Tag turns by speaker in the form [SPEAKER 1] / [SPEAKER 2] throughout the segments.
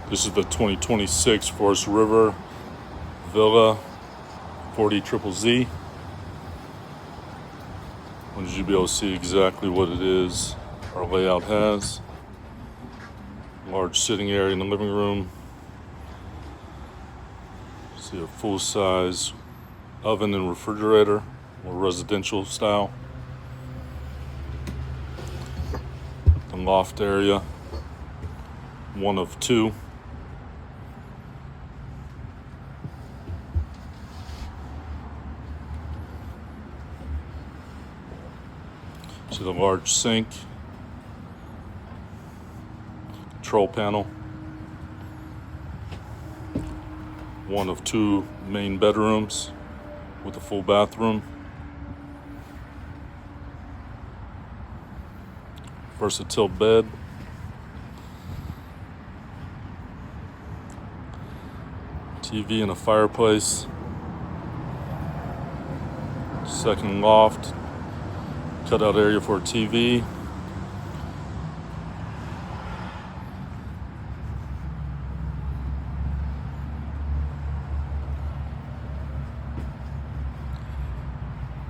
[SPEAKER 1] This is the 2026 Forest River Villa 40 Triple Z. I wanted you to be able to see exactly what it is our layout has. Large sitting area in the living room. See a full-size oven and refrigerator, or residential style. The loft area, one of two. See the large sink, control panel, one of two main bedrooms with a full bathroom. Versatile bed. TV and a fireplace. Second loft. Cutout area for a TV.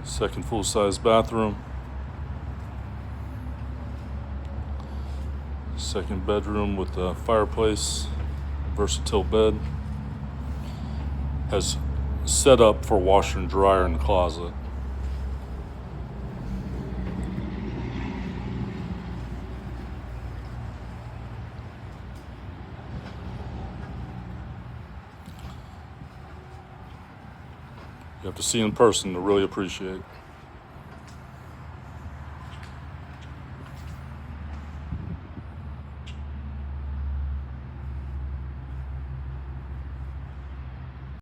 [SPEAKER 1] Second full-size bathroom. Second bedroom with a fireplace, versatile bed. Has set up for washer and dryer in the closet. You have to see in person to really appreciate.